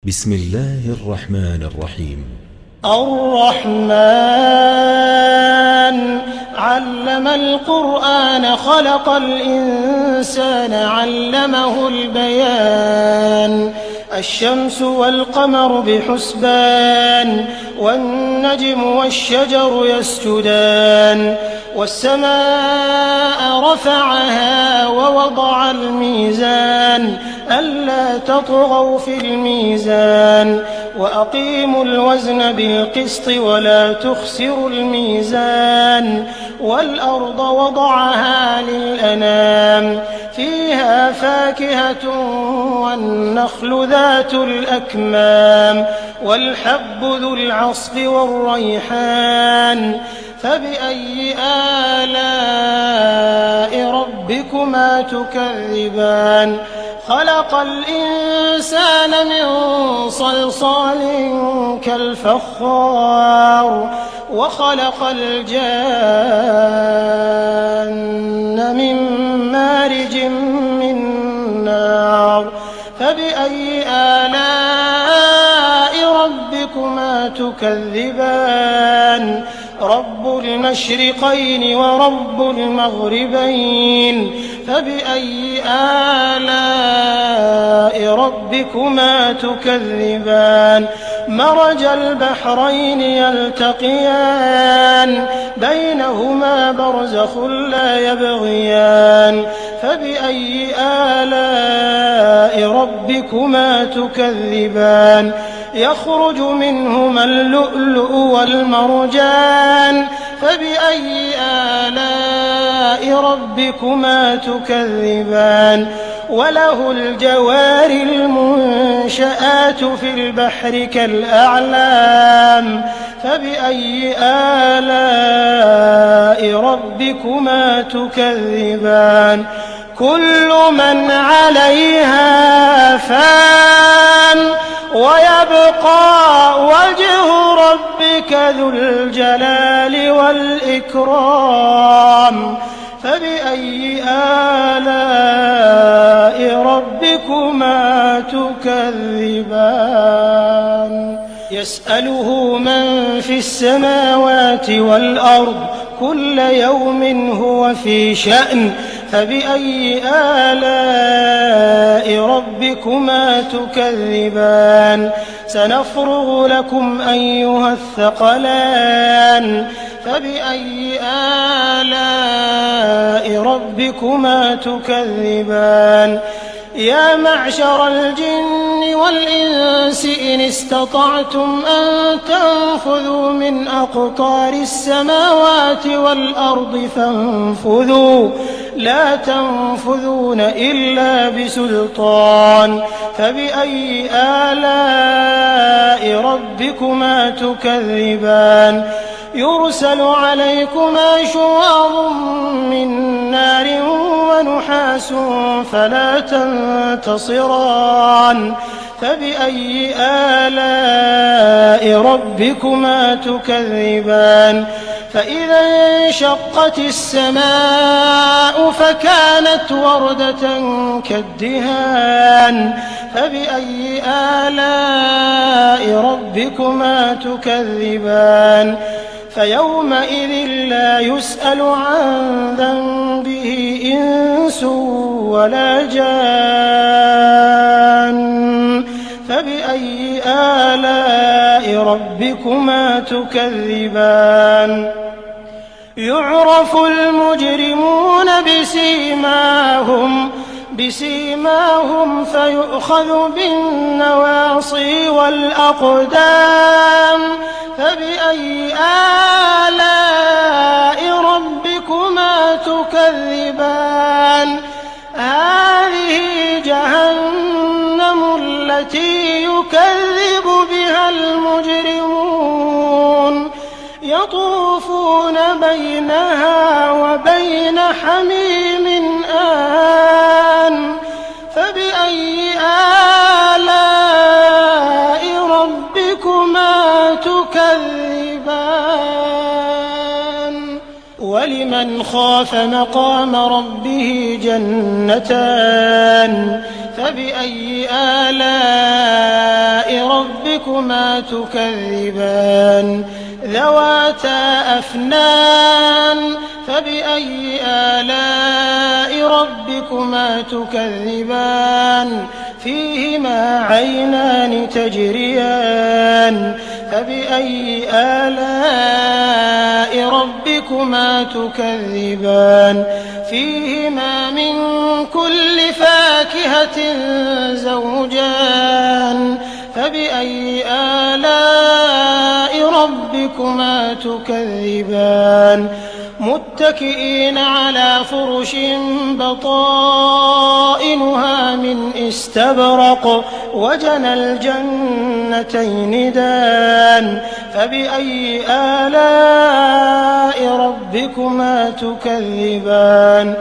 بسم الله الرحمن الرحيم. الرحمن علم القرآن خلق الإنسان علمه البيان الشمس والقمر بحسبان والنجم والشجر يسجدان والسماء رفعها ووضع الميزان ألا تطغوا في الميزان وأقيموا الوزن بالقسط ولا تخسروا الميزان والأرض وضعها للأنام فيها فاكهة والنخل ذات الأكمام والحب ذو العصف والريحان فبأي آلاء ربكما تكذبان خلق الإنسان من صلصال كالفخار وخلق الجان من مارج من نار فبأي آلاء ربكما تكذبان رب المشرقين ورب المغربين فبأي آلاء ربكما تكذبان مرج البحرين يلتقيان بينهما برزخ لا يبغيان فبأي آلاء ربكما تكذبان يخرج منهما اللؤلؤ والمرجان فبأي آلاء ربكما تكذبان وله الجوار المنشآت في البحر كالأعلام فبأي آلاء ربكما تكذبان كل من عليها فان ويبقى وجه ربك ذو الجلال والإكرام فبأي آلاء ربكما تكذبان يسأله من في السماوات والأرض كل يوم هو في شأن فبأي آلاء ربكما تكذبان سنفرغ لكم أيها الثقلان فبأي آلاء ربكما تكذبان يا معشر الجن والإنس إن استطعتم أن تنفذوا من أقطار السماوات والأرض فانفذوا لا تنفذون إلا بسلطان فبأي آلاء ربكما تكذبان يرسل عليكما شواظ من نار ونحاس فلا تنتصران فبأي آلاء ربكما تكذبان فإذا انشقت السماء فكانت وردة كالدهان فبأي آلاء ربكما تكذبان فيومئذ لا يسأل عن ذنبه إنس ولا جان فبأي آلاء ربكما تكذبان يعرف المجرمون بسيماهم فيؤخذ بالنواصي والأقدام فبأي آلاء ربكما تكذبان هذه جهنم التي يكذب بها المجرمون يطوفون بينها وبين حميم آن فبأي آلاء ربكما تكذبان ولمن خاف مقام ربه جنتان فبأي آلاء ربكما تكذبان ذواتا أفنان فبأي آلاء ربكما تكذبان فيهما عينان تجريان فبأي آلاء ربكما تكذبان فيهما من كل فاكهة زوجان فبأي آلاء ربكما تكذبان متكئين على فرش بطائنها من استبرق وجنى الجنتين دان فبأي آلاء ربكما تكذبان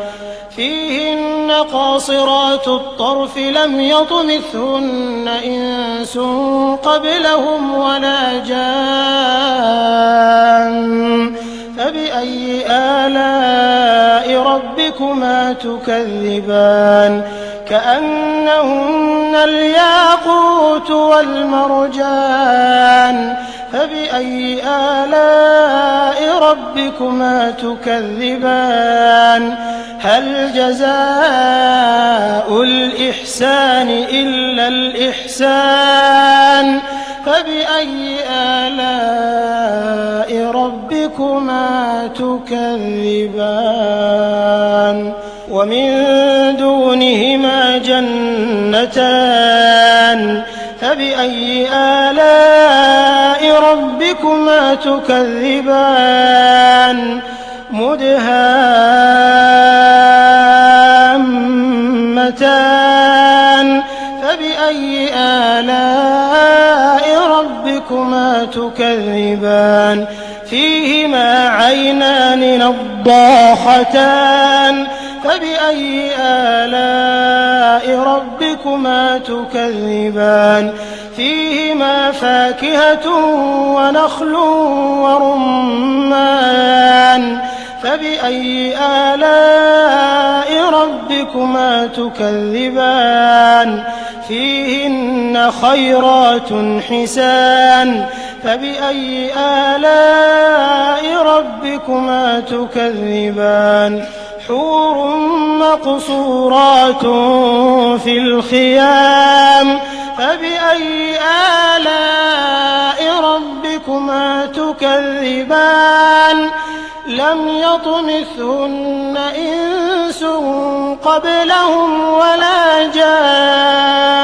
فيهن قاصرات الطرف لم يطمثهن إنس قبلهم ولا جان فبأي آلاء ربكما تكذبان كأنهن الياقوت والمرجان فبأي آلاء ربكما تكذبان هل جزاء الإحسان إلا الإحسان فبأي آلاء ربكما تكذبان ومن دونهما جنتان فبأي آلاء ربكما تكذبان مدهامتان فبأي آلاء ربكما تكذبان فيهما عينان نضاختان فبأي آلاء ربكما تكذبان فيهما فاكهة ونخل ورمان فبأي آلاء ربكما تكذبان فيهن خيرات حسان فبأي آلاء ربكما تكذبان حور مقصورات في الخيام فبأي آلاء ربكما تكذبان لم يطمثهن إنس قبلهم ولا جان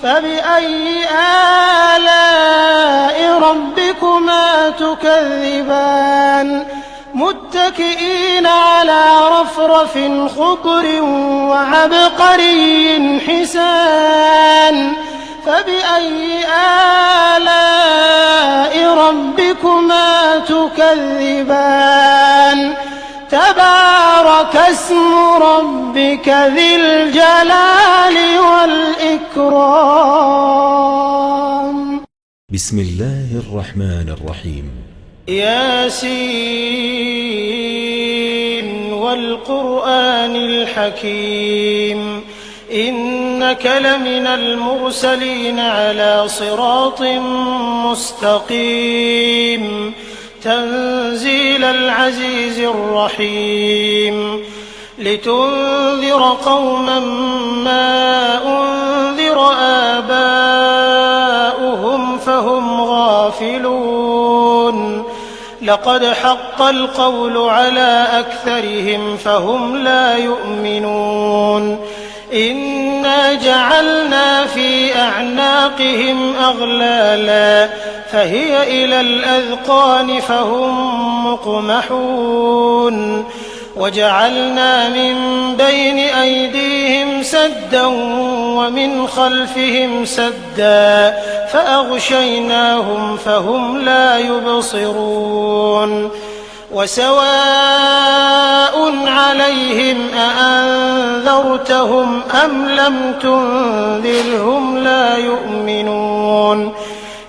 فبأي آلاء ربكما تكذبان متكئين على رفرف خضر وعبقري حسان فبأي آلاء ربكما تكذبان تبارك اسم ربك ذي الجلال والإكرام. بسم الله الرحمن الرحيم. ياسين والقرآن الحكيم إنك لمن المرسلين على صراط مستقيم تنزيل العزيز الرحيم لتنذر قوما ما أنذر آباؤهم فهم غافلون لقد حق القول على أكثرهم فهم لا يؤمنون إنا جعلنا في أعناقهم أغلالا فهي إلى الأذقان فهم مقمحون وجعلنا من بين أيديهم سدا ومن خلفهم سدا فأغشيناهم فهم لا يبصرون وسواء عليهم أأنذرتهم أم لم تنذرهم لا يؤمنون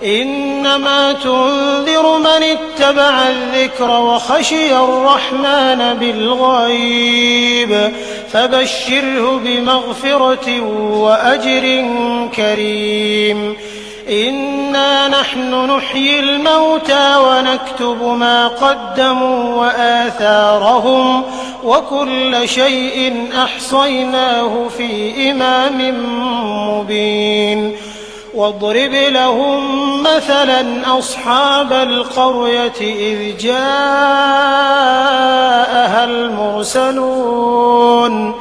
إنما تنذر من اتبع الذكر وخشي الرحمن بالغيب فبشره بمغفرة وأجر كريم. إنا نحن نحيي الموتى ونكتب ما قدموا وآثارهم وكل شيء أحصيناه في إمام مبين. واضرب لهم مثلا أصحاب القرية إذ جاءها المرسلون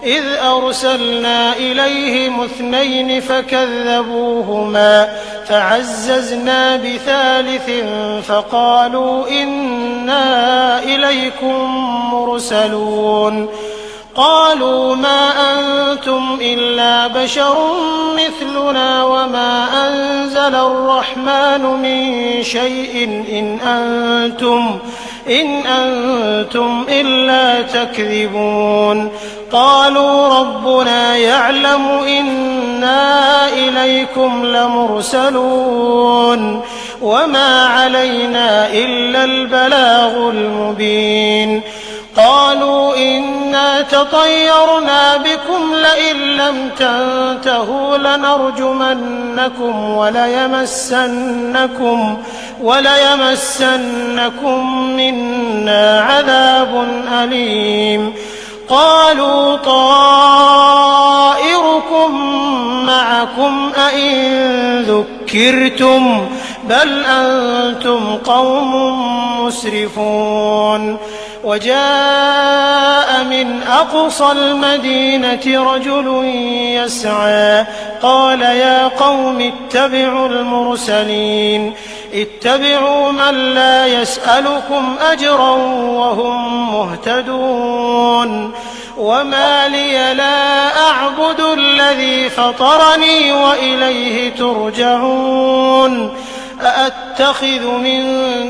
إذ أرسلنا إليهم 2 فكذبوهما فعززنا بثالث فقالوا إنا إليكم مرسلون. قالوا ما أنتم إلا بشر مثلنا وما أنزل الرحمن من شيء إن أنتم إلا تكذبون. قالوا ربنا يعلم إنا إليكم لمرسلون وما علينا إلا البلاغ المبين. قالوا إنا تطيرنا بكم لئن لم تنتهوا لنرجمنكم وليمسنكم منا عذاب أليم. قالوا طائركم معكم أئن ذكرتم بل أنتم قوم مسرفون. وجاء من أقصى المدينة رجل يسعى قال يا قوم اتبعوا المرسلين اتبعوا من لا يسألكم أجرا وهم مهتدون. وما لي لا أعبد الذي فطرني وإليه ترجعون. أأتخذ من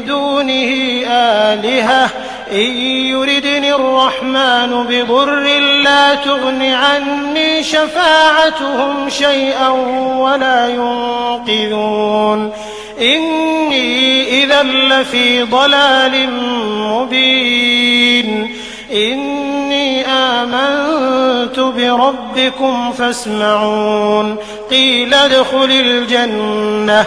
دونه آلهة إن يردني الرحمن بضر لا تغن عني شفاعتهم شيئا ولا ينقذون. إني إذا لفي ضلال مبين. إني آمنت بربكم فاسمعون. قيل ادخل الجنة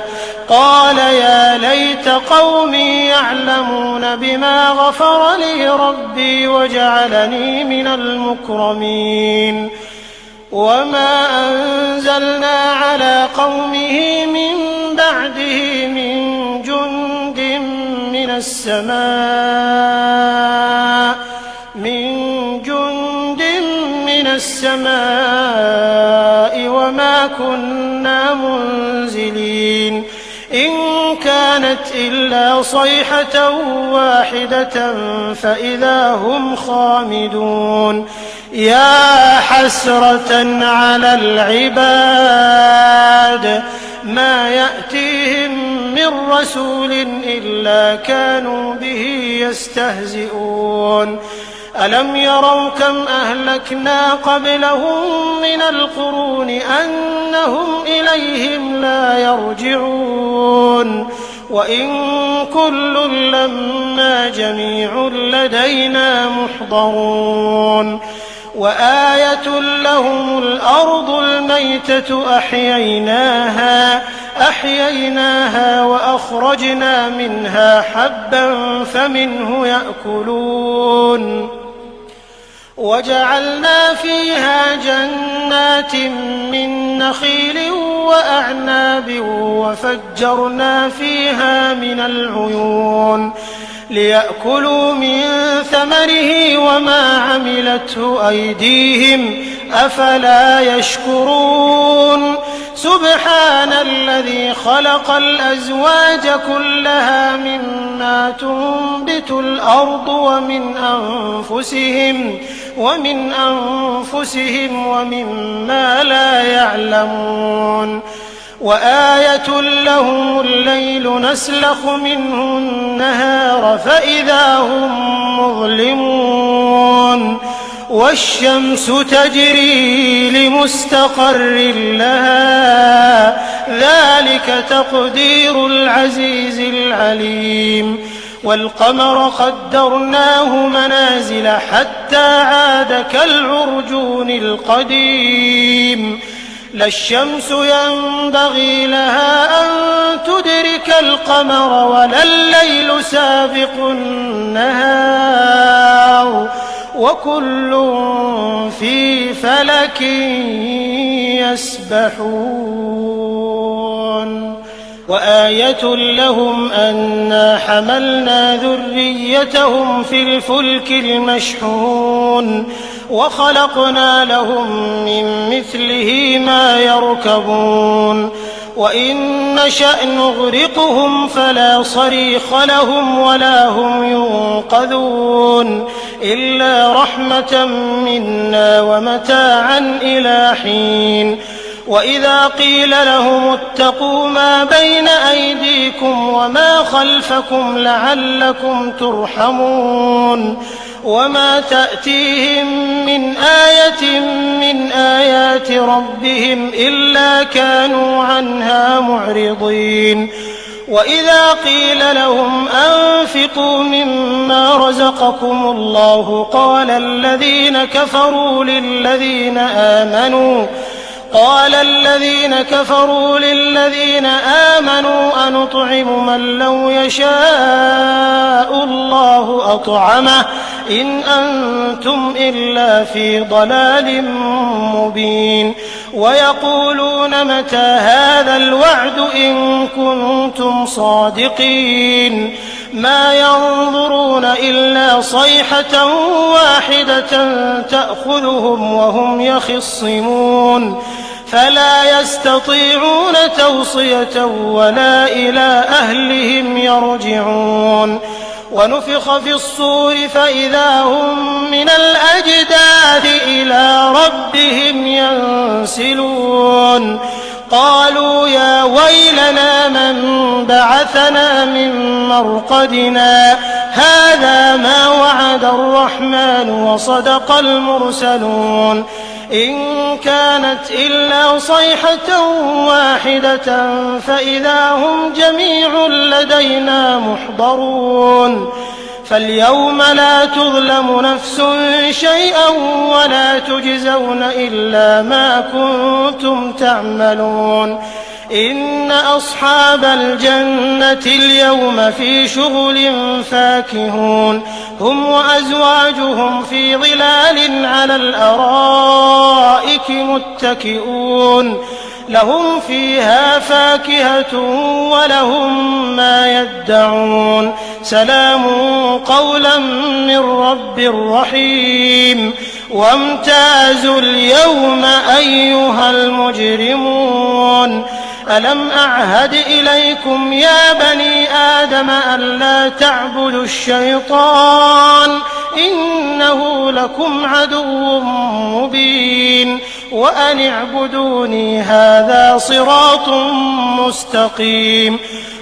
قال يا ليت قومي يعلمون بما غفر لي ربي وجعلني من المكرمين. وما أنزلنا على قومه من بعده من جند من السماء وما كنا منزلين. إن كانت إلا صيحة واحدة فإذا هم خامدون. يا حسرة على العباد ما يأتيهم من رسول إلا كانوا به يستهزئون. ألم يروا كم أهلكنا قبلهم من القرون أنهم إليهم لا يرجعون. وإن كل لما جميع لدينا محضرون. وآية لهم الأرض الميتة أحييناها وأخرجنا منها حبا فمنه يأكلون. وجعلنا فيها جنات من نخيل وأعناب وفجرنا فيها من العيون ليأكلوا من ثمره وما عملته أيديهم أفلا يشكرون. سبحان الذي خلق الأزواج كلها مما تنبت الأرض ومن أنفسهم ومما لا يعلمون. وآية لهم الليل نسلخ منه النهار فإذا هم مظلمون. والشمس تجري لمستقر لها ذلك تقدير العزيز العليم. والقمر قدرناه منازل حتى عاد كالعرجون القديم لا الشمس ينبغي لها أن تدرك القمر ولا الليل سابق النهار وكل في فلك يسبحون وآية لهم أنا حملنا ذريتهم في الفلك المشحون وخلقنا لهم من مثله ما يركبون وإن نشأ نغرقهم فلا صريخ لهم ولا هم ينقذون إلا رحمة منا ومتاعا إلى حين وإذا قيل لهم اتقوا ما بين أيديكم وما خلفكم لعلكم ترحمون وما تأتيهم من آية من آيات ربهم إلا كانوا عنها معرضين وإذا قيل لهم أنفقوا مما رزقكم الله قال الذين كفروا للذين آمنوا أنطعم من لو يشاء الله أطعمه إن أنتم إلا في ضلال مبين ويقولون متى هذا الوعد إن كنتم صادقين ما ينظرون إلا صيحة واحدة تأخذهم وهم يخصمون فلا يستطيعون توصية ولا إلى أهلهم يرجعون ونفخ في الصور فإذا هم من الأجداث إلى ربهم ينسلون قالوا يا ويلنا من بعثنا من مرقدنا هذا ما وعد الرحمن وصدق المرسلون إن كانت إلا صيحة واحدة فإذا هم جميع لدينا محضرون فاليوم لا تظلم نفس شيئا ولا تجزون إلا ما كنتم تعملون إن أصحاب الجنة اليوم في شغل فاكهون هم وأزواجهم في ظلال على الأرائك متكئون لهم فيها فاكهة ولهم ما يدعون سلام قولا من رب رحيم وامتازوا اليوم أيها المجرمون ألم أعهد إليكم يا بني آدم ألا تعبدوا الشيطان إنه لكم عدو مبين وأن اعبدوني هذا صراط مستقيم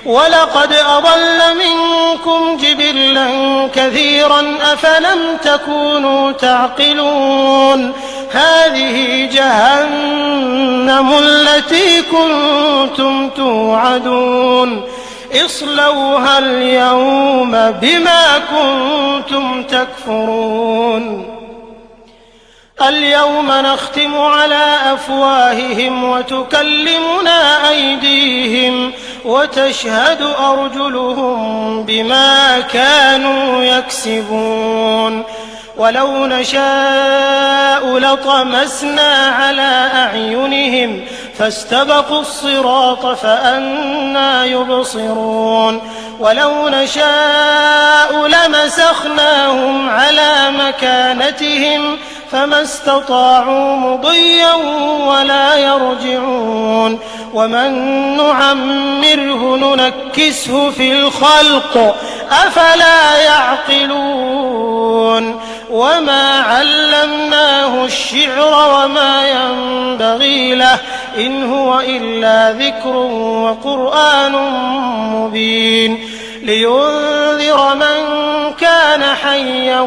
ولقد أضل منكم جبلا كثيرا أفلم تكونوا تعقلون هذه جهنم التي كنتم توعدون اصلوها اليوم بما كنتم تكفرون اليوم نختم على أفواههم وتكلمنا أيديهم وتشهد أرجلهم بما كانوا يكسبون ولو نشاء لطمسنا على أعينهم فاستبقوا الصراط فأنى يبصرون ولو نشاء لمسخناهم على مكانتهم فما استطاعوا مضيا ولا يرجعون ومن نعمره ننكسه في الخلق أفلا يعقلون وما علمناه الشعر وما ينبغي له إن هو إلا ذكر وقرآن مبين لينذر من كان حيا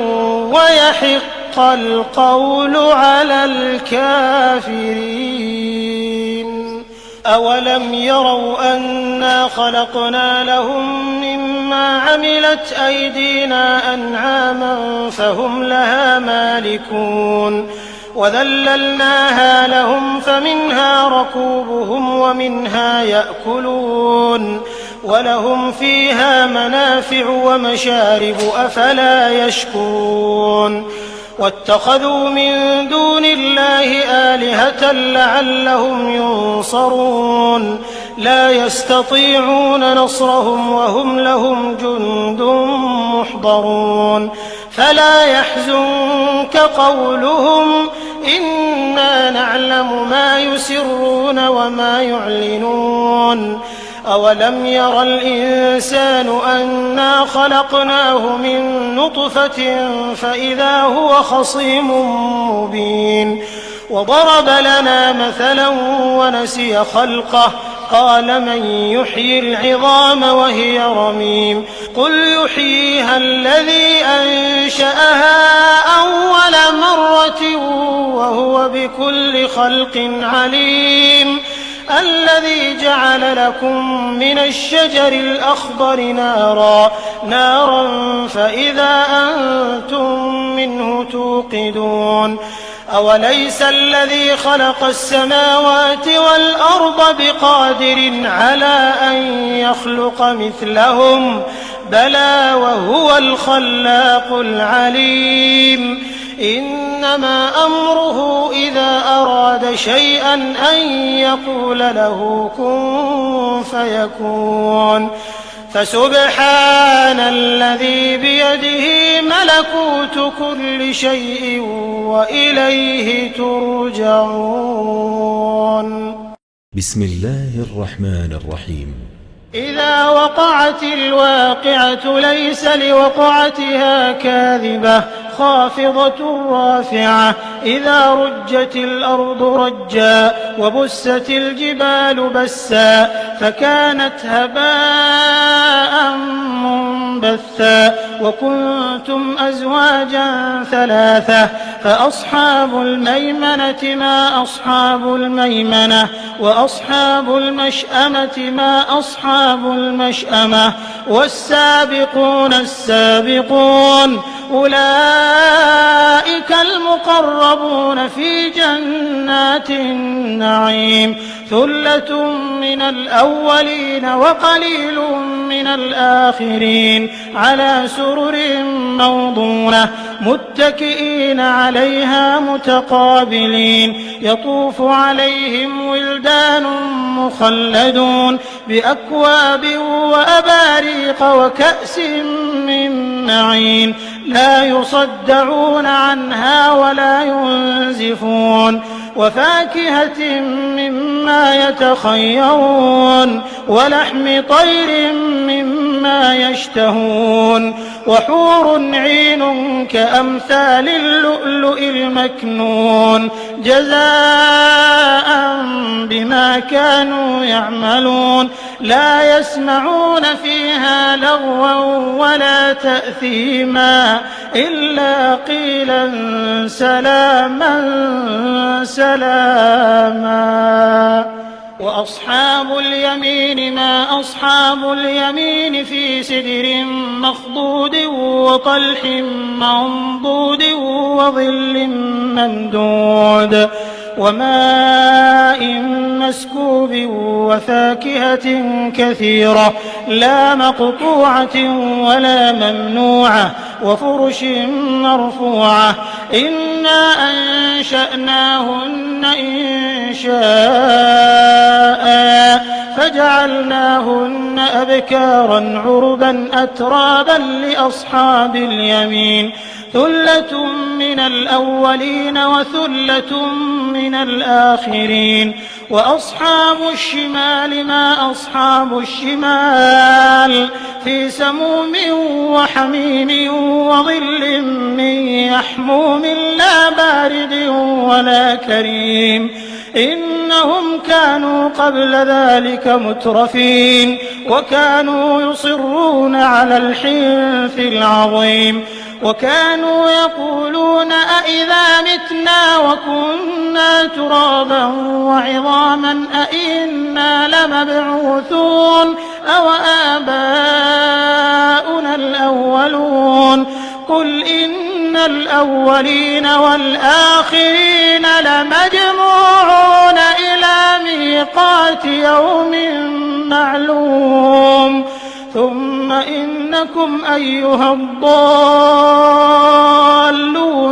ويحق القول على الكافرين أولم يروا أنا خلقنا لهم مما عملت أيدينا أنعاما فهم لها مالكون وذللناها لهم فمنها ركوبهم ومنها يأكلون ولهم فيها منافع ومشارب أفلا يشكرون واتخذوا من دون الله آلهة لعلهم ينصرون لا يستطيعون نصرهم وهم لهم جند محضرون فلا يحزنك قولهم إنا نعلم ما يسرون وما يعلنون أولم ير الإنسان أنا خلقناه من نطفة فإذا هو خصيم مبين وضرب لنا مثلا ونسي خلقه قال من يحيي العظام وهي رميم قل يحييها الذي أنشأها أول مرة وهو بكل خلق عليم الذي جعل لكم من الشجر الأخضر نارا فإذا أنتم منه توقدون أوليس الذي خلق السماوات والأرض بقادر على أن يخلق مثلهم بلى وهو الخلاق العليم إنما أمره إذا أراد شيئا أن يقول له كن فيكون فسبحان الذي بيده ملكوت كل شيء وإليه ترجعون. بسم الله الرحمن الرحيم. إذا وقعت الواقعة ليس لوقعتها كاذبة خافضة رافعة إذا رجت الأرض رجا وبست الجبال بسا فكانت هباء منبثا وكنتم أزواجا ثلاثة فأصحاب الميمنة ما أصحاب الميمنة وأصحاب المشأمة ما أصحاب المشأمة والسابقون السابقون أولئك المقربون في جنات النعيم ثلة من الأولين وقليل من الآخرين على سرر موضونة متكئين عليها متقابلين يطوف عليهم ولدان مخلدون بأكواب وأباريق وكأس من معين لا يصدعون عنها ولا ينزفون وفاكهة مما يتخيرون ولحم طير مما يشتهون وحور عين كأمثال اللؤلؤ المكنون جزاء بما كانوا يعملون لا يسمعون فيها لغوا ولا تأثيما إلا قيلا سلاما سلاما وأصحاب اليمين ما أصحاب اليمين في سدر مخضود وطلح منضود وظل ممدود وماء مسكوب وفاكهة كثيرة لا مقطوعة ولا ممنوعة وفرش مرفوعة إنا أنشأناهن إنشاء فجعلناهن أبكارا عربا أترابا لأصحاب اليمين ثلة من الأولين وثلة من الآخرين وأصحاب الشمال ما أصحاب الشمال في سموم وحميم وظل من يحموم لا بارد ولا كريم إنهم كانوا قبل ذلك مترفين وكانوا يصرون على الحنث العظيم وكانوا يقولون أئذا متنا وكنا ترابا وعظاما أئنا لمبعوثون أو آباؤنا الأولون قل إن الأولين والآخرين لمجموعون إلى ميقات يوم معلوم ثم إنكم أيها الضالون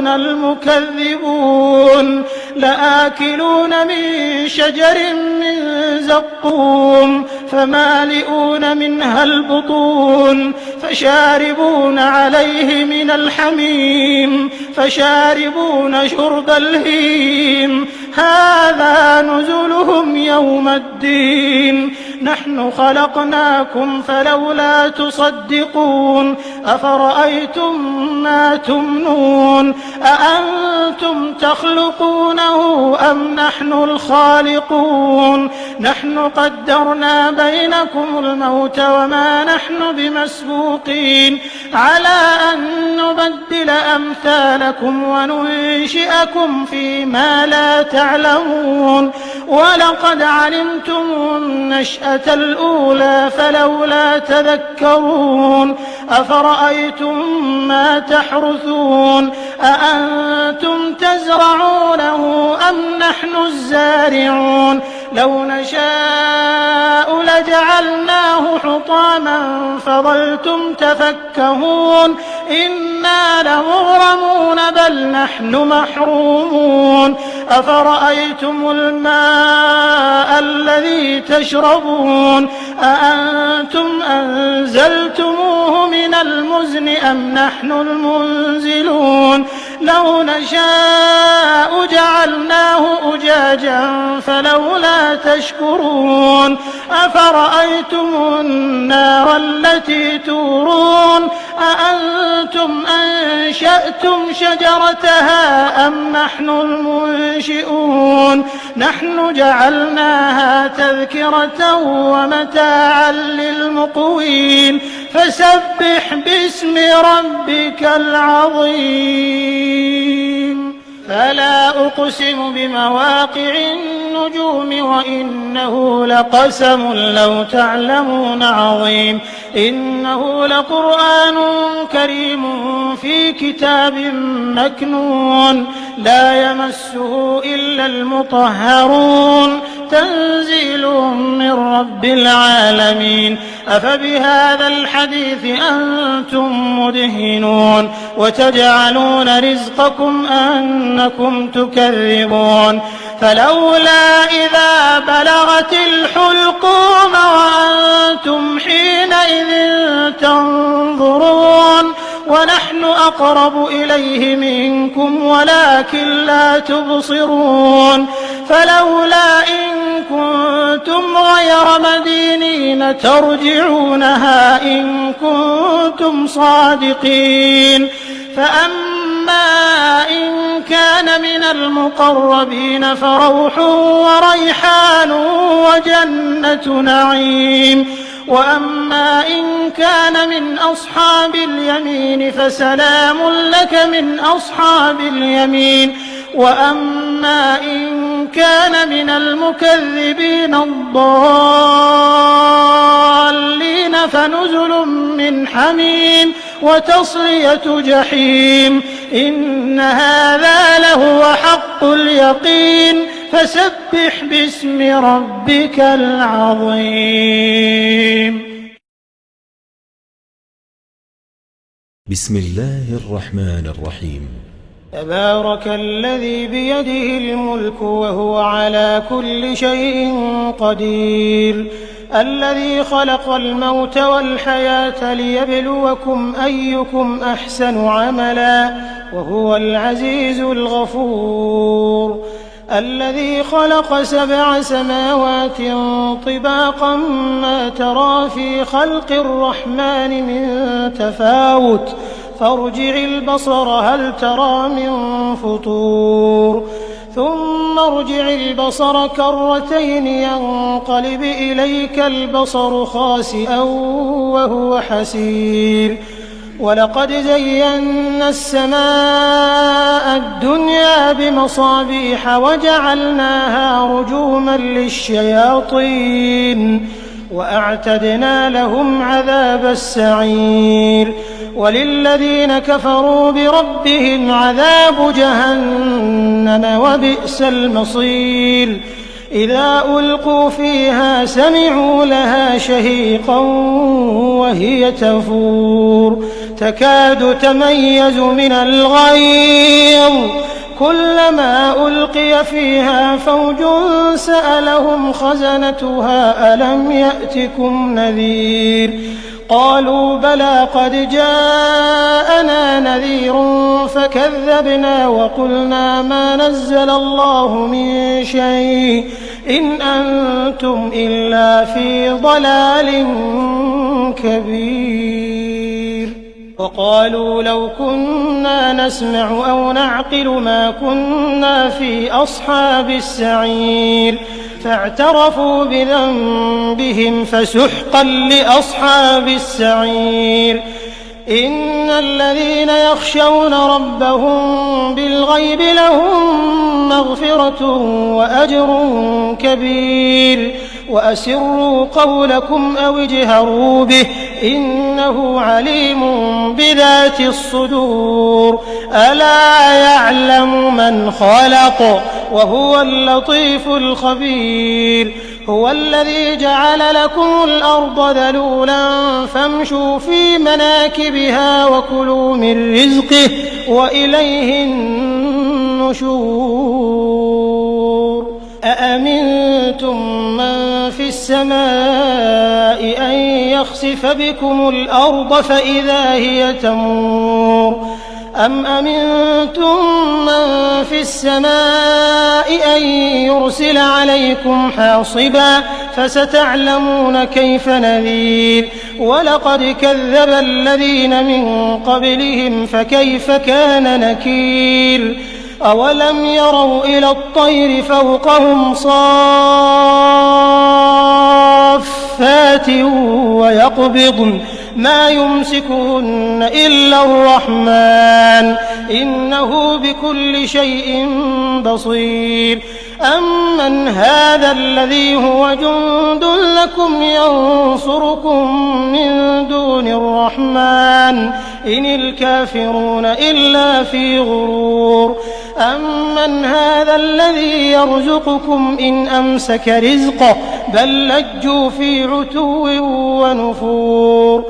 المكذبون لآكلون من شجر من زقوم فمالئون منها البطون فشاربون عليه من الحميم فشاربون شرب الهيم هذا نزلهم يوم الدين نحن خلقناكم فلولا تصدقون أفرأيتم ما تمنون أأنتم تخلقونه أم نحن الخالقون نحن قدرنا بينكم الموت وما نحن بمسبوقين على أن نبدل أمثالكم وننشئكم فيما لا تعلمون ولقد علمتم النشأة الأولى فلولا تذكرون أفرأيتم ما تحرثون أأنتم تزرعونه أم نحن الزارعون لو نشاء لجعلناه حطاما فظلتم تفكهون إنا لمغرمون بل نحن محرومون أفرأيتم الماء الذي تشربون أأنتم أنزلتموه من المزن أم نحن المنزلون لو نشاء جعلناه أجاجا فلولا تشكرون أفرأيتم النار التي تورون أأنتم أنشأتم شجرتها أم نحن المنشئون نحن جعلناها تذكرة ومتاعا للمقوين فسبح باسم ربك العظيم فلا أقسم بمواقع النجوم وإنه لقسم لو تعلمون عظيم إنه لقرآن كريم في كتاب مكنون لا يمسه إلا المطهرون تنزيل من رب العالمين أفبهذا الحديث أنتم مدهنون وتجعلون رزقكم أنكم تكذبون فلولا إذا بلغت الحلقوم وأنتم حينئذ تنظرون ونحن أقرب إليه منكم ولكن لا تبصرون فلولا إن كنتم غير مدينين ترجعونها إن كنتم صادقين فأما إن كان من المقربين فروح وريحان وجنة نعيم وأما إن كان من أصحاب اليمين فسلام لك من أصحاب اليمين وأما إن كان من المكذبين الضالين فنزل من حميم وتصلية جحيم إن هذا لهو حق اليقين فسبح باسم ربك العظيم بسم الله الرحمن الرحيم تبارك الذي بيده الملك وهو على كل شيء قدير الذي خلق الموت والحياة ليبلوكم أيكم أحسن عملا وهو العزيز الغفور الذي خلق 7 سماوات طباقا ما ترى في خلق الرحمن من تفاوت فارجع البصر هل ترى من فطور ثم ارجع البصر كرتين ينقلب إليك البصر خاسئا وهو حسير ولقد زينا السماء الدنيا بمصابيح وجعلناها رجوما للشياطين وأعتدنا لهم عذاب السعير وللذين كفروا بربهم عذاب جهنم وبئس المصير إذا ألقوا فيها سمعوا لها شهيقا وهي تفور تكاد تميز من الغيظ كلما ألقي فيها فوج سألهم خزنتها ألم يأتكم نذير قالوا بلى قد جاءنا نذير فكذبنا وقلنا ما نزل الله من شيء إن أنتم إلا في ضلال كبير وقالوا لو كنا نسمع أو نعقل ما كنا في أصحاب السعير فاعترفوا بذنبهم فسحقا لأصحاب السعير إن الذين يخشون ربهم بالغيب لهم مغفرة وأجر كبير وأسروا قولكم أو اجهروا به إنه عليم بذات الصدور ألا يعلم من خلق وهو اللطيف الخبير هو الذي جعل لكم الأرض ذلولا فامشوا في مناكبها وكلوا من رزقه وإليه النشور أأمنتم من في السماء أن يخسف بكم الأرض فإذا هي تمور أم أمنتم من في السماء أن يرسل عليكم حاصبا فستعلمون كيف نذير ولقد كذب الذين من قبلهم فكيف كان نكير أولم يروا إلى الطير فوقهم صافات ويقبضن ما يمسكهن إلا الرحمن إنه بكل شيء بصير أمن هذا الذي هو جند لكم ينصركم من دون الرحمن إن الكافرون إلا في غرور أمن هذا الذي يرزقكم إن أمسك رزقه بل لجوا في عتو ونفور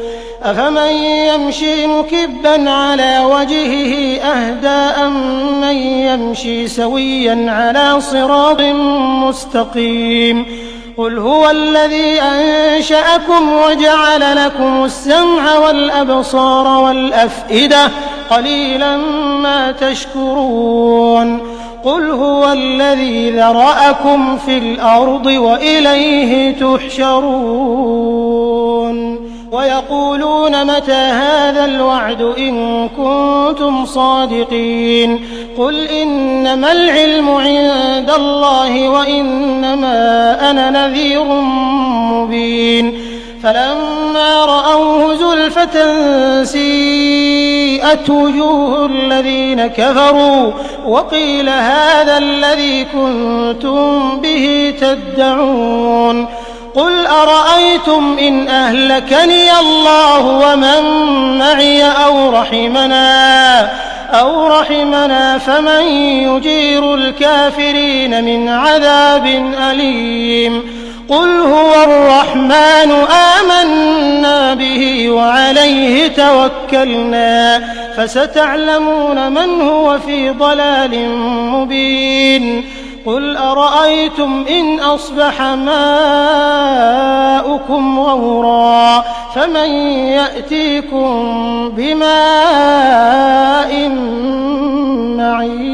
أفمن يمشي مكبا على وجهه أهدى أم من يمشي سويا على صراط مستقيم قل هو الذي أنشأكم وجعل لكم السمع والأبصار والأفئدة قليلا ما تشكرون قل هو الذي ذرأكم في الأرض وإليه تحشرون ويقولون متى هذا الوعد إن كنتم صادقين قل إنما العلم عند الله وإنما أنا نذير مبين فلما رأوه زلفة سيئت وجوه الذين كفروا وقيل هذا الذي كنتم به تدعون قل أرأيتم إن أهلكني الله ومن معي أو رحمنا فمن يجير الكافرين من عذاب أليم قل هو الرحمن آمنا به وعليه توكلنا فستعلمون من هو في ضلال مبين قل أرأيتم إن أصبح ماؤكم غورا فمن يأتيكم بماء معين